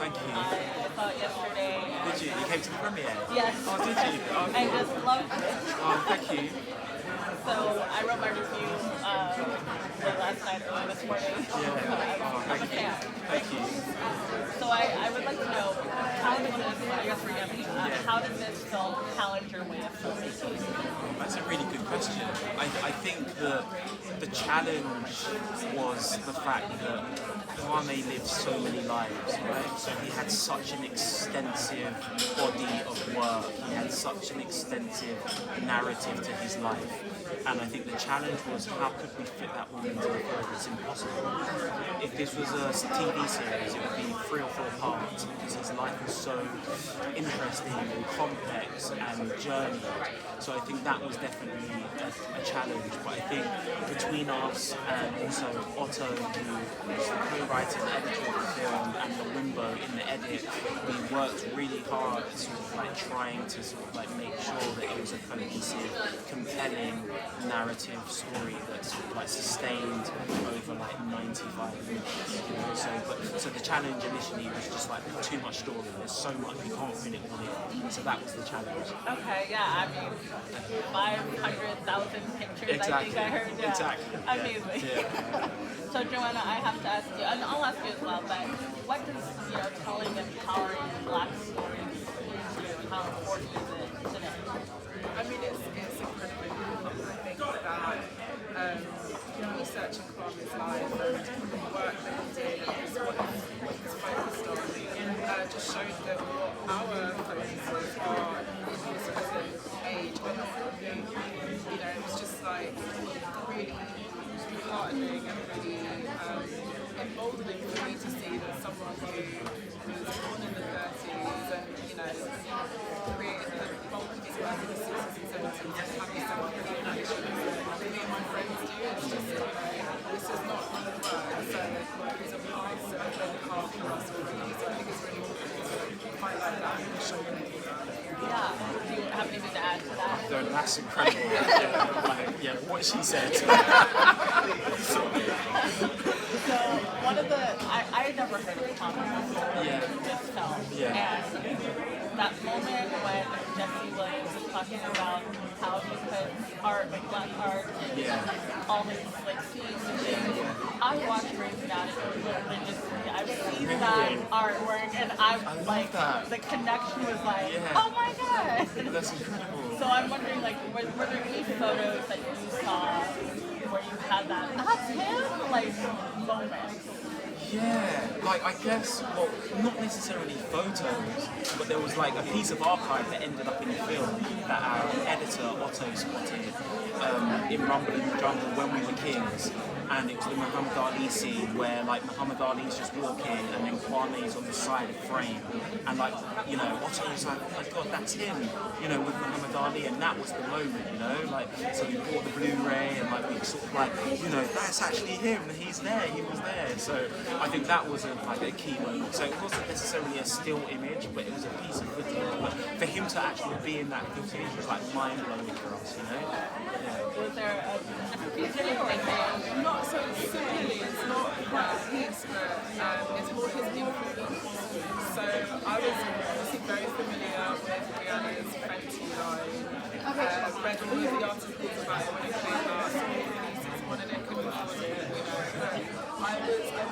thank you. I saw it yesterday. Did you? You came to the premiere? Yes. Oh, did you? Oh, I just loved it. oh, thank you. So I wrote my review late last night, early this morning. Yeah. Oh, I'm a thank you. fan. Thank you. So I would like to know, how did this, I guess for Yemi, how did this film challenge your way of filmmaking? That's a really good question. I think that the challenge was the fact that Kwame lived so many lives, right? So he had such an extensive body of work. He had such an extensive narrative to his life. And I think the challenge was, how could we fit that all into the film? It's impossible. If this was a TV series, it would be 3 or 4 parts because his life was so interesting and complex and journeyed. So I think that was definitely a challenge. But I think between us and also Otto, who was the co-writer and editor of the film, and the Wimbo in the edit, we worked really hard sort of like trying to sort of like make sure that it was a cohesive, compelling narrative story that sort of like sustained over like 95 minutes. You know? So the challenge initially was just like too much story. There's so much, we can't fit it all in. So that was the challenge. Okay, yeah, I mean, 500,000 pictures, Exactly. I think I heard. Yeah. Exactly. Amazing. Yeah. So Joanna, I have to ask you, and I'll ask you as well, but what does, telling empowering Black stories mean to you, and how important is it today? I mean, it's incredibly important. I think that researching Kwame's life and the work that he did and just what he's focused on just showed that what our focuses are in his present age are not new. It was just like really heartening and really emboldening for me to see that someone who was born in the 30s and created the bulk of his work in the 60s and 70s and having so many connections that me and my friends do. It's just this is not new work, so it's a past and a path for us already. So I think it's really important to highlight that and show people that. Yeah. Do you have anything to add to that? No, that's incredible. Yeah, what she said. So one of the, I had never heard of Kwame before this film. Yeah. And that moment when Jesse was talking about how he puts art, like black art, in all these like scenes and things, I watched Raising Out and literally just, I've seen that artwork and I'm like, the connection was like, oh my god! That's incredible. So I'm wondering, like, were there any photos that you saw where you had that's him, like, moment? Yeah, like I guess, well, not necessarily photos, but there was like a piece of archive that ended up in the film that our editor Otto spotted in Rumble in the Jungle when we were kings, and it was the Muhammad Ali scene where like Muhammad Ali's just walking and then Kwame's on the side of frame, and like Otto was like, oh my god, that's him, with Muhammad Ali, and that was the moment, like so we bought the Blu-ray and like we sort of like, that's actually him, he was there, so. I think that was a key moment. So it wasn't necessarily a still image, but it was a piece of footage. But for him to actually be in that footage was like mind blowing for us, Yeah. Was there a piece of Not so simply, it's not quite a piece, but it's more his influence. So I was obviously very familiar with Rihanna's Fenty line. Read all of the articles about it when it came out, saw all the releases, wanted it, couldn't afford it, I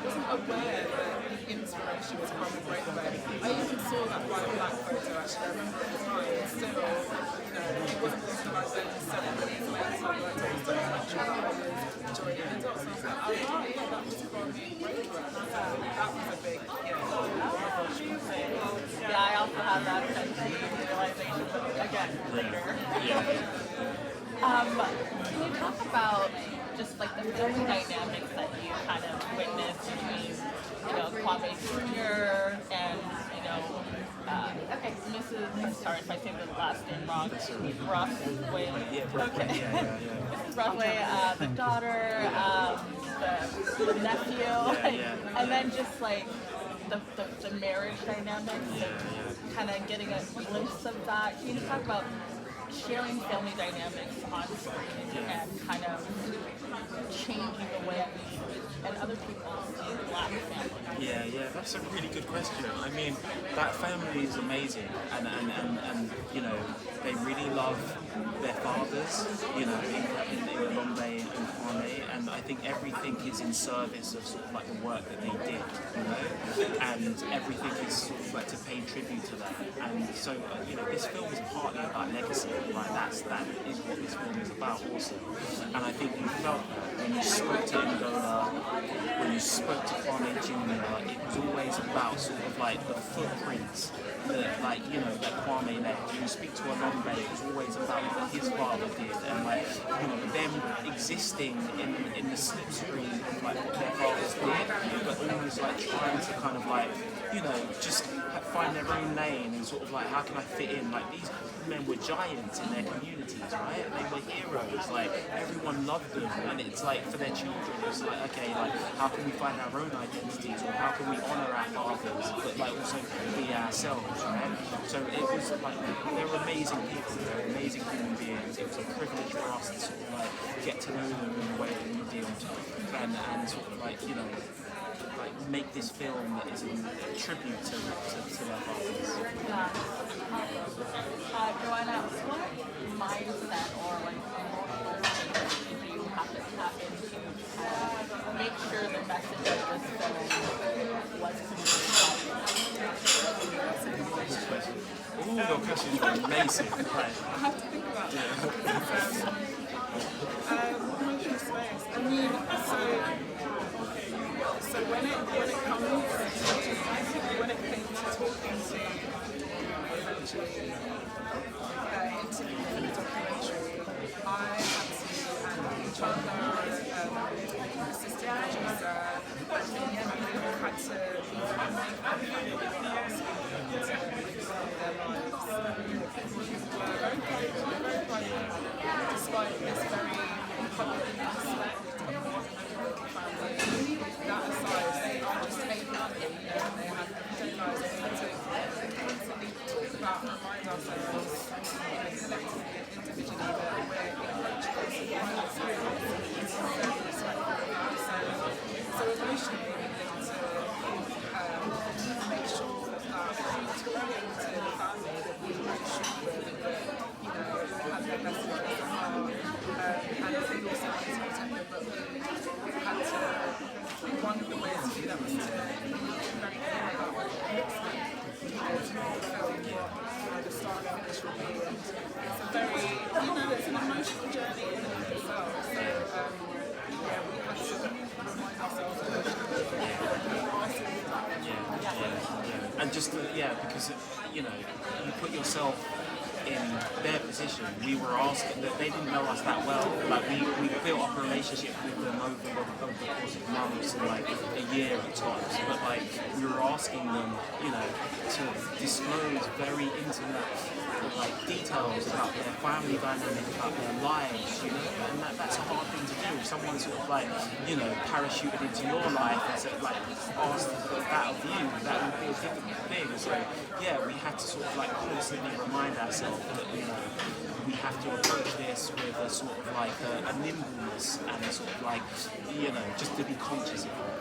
wasn't aware that the inspiration was Kwame Brathwaite. I even saw that white black photo actually. I remember at the time, still, it wasn't until I then several years later worked on the documentary that I was joining the dots. And I was like, oh wow, yeah, that was Kwame Brathwaite. That was a big, Yeah, I also had that realization, but again, later. Can you talk about just like the family dynamics that you kind of witnessed between, Kwame Jr. and, Mrs. I'm sorry if I say the last name wrong, Brathwaite. Okay. Mrs. Brathwaite, the daughter, the nephew, and then just like the marriage dynamics, and kind of getting a glimpse of that. Can you talk about sharing family dynamics on screen and kind of changing the way we and other people see Black family? Yeah, that's a really good question. I mean, that family is amazing, and you know, they really love their fathers, you know, in Lombe and Kwame, and I think everything is in service of sort of like the work that they did, you know, and everything is sort of like to pay tribute to that. And so, you know, this film is partly about legacy, right? That is what this film is about also. And I think you felt that when you spoke to Ngola, when you spoke to Kwame Jr., it was always about sort of like the footprints that, like, you know, that Kwame left. When you speak to Olombe, it was always about what his father did, and like, you know, them existing in the slipstream of like what their fathers did, but always like trying to kind of like, you know, just find their own lane and sort of like, how can I fit in? Like, these men were giants in their communities, right? They were heroes, like everyone loved them, and it's like for their children, it's like, okay, like how can we find our own identities, or how can we honour our fathers, but like also be ourselves, right? So it was like, they were amazing people, they were amazing human beings. It was a privilege for us to sort of like get to know them in the way that we did, and sort of like, you know, like make this film that is a tribute to their fathers. Joanna, what mindset or like emotional state do you have to tap into to make sure the message of this film was conveyed? Ooh, your questions are amazing. Right. I have to think about that. Emotional space. I mean, so when it came to talking to eventually interviewing for the documentary, I had to, Chandler, assistant producer, and Yemi Bamiro had to make videos to explore their lives. People were very private, despite this very public aspect of the family. That aside, they are just taken up, you know, they had their lives. They had to constantly talk about and remind ourselves, you know, collectively and individually, that we're approaching this one experience. It's very respectful of that. So emotionally, we need to make sure that touring to the family, that we make sure that, you know, have their best interests at heart, and I think also need to protect them, but we had to, one of the ways to do that was to be very clear about what it looks like, you know, to make the film what the start and finish will be. And it's a very, you know, it's an emotional journey in and of itself. So, yeah, we had to remind ourselves emotionally And just, because, you know, you put yourself in their position. We were asking that they didn't know us that well. Like we built up a relationship with them over the course of months and like a year at times. But like we were asking them, you know, to disclose very intimate like details about their family dynamic, about their lives, you know, and that's a hard thing to do. If someone sort of like, you know, parachuted into your life and said like asked that of you, that would be a difficult thing. So yeah, we had to sort of like constantly remind ourselves that, you know, we have to approach this with a sort of like a nimbleness and a sort of like, you know, just to be conscious of it.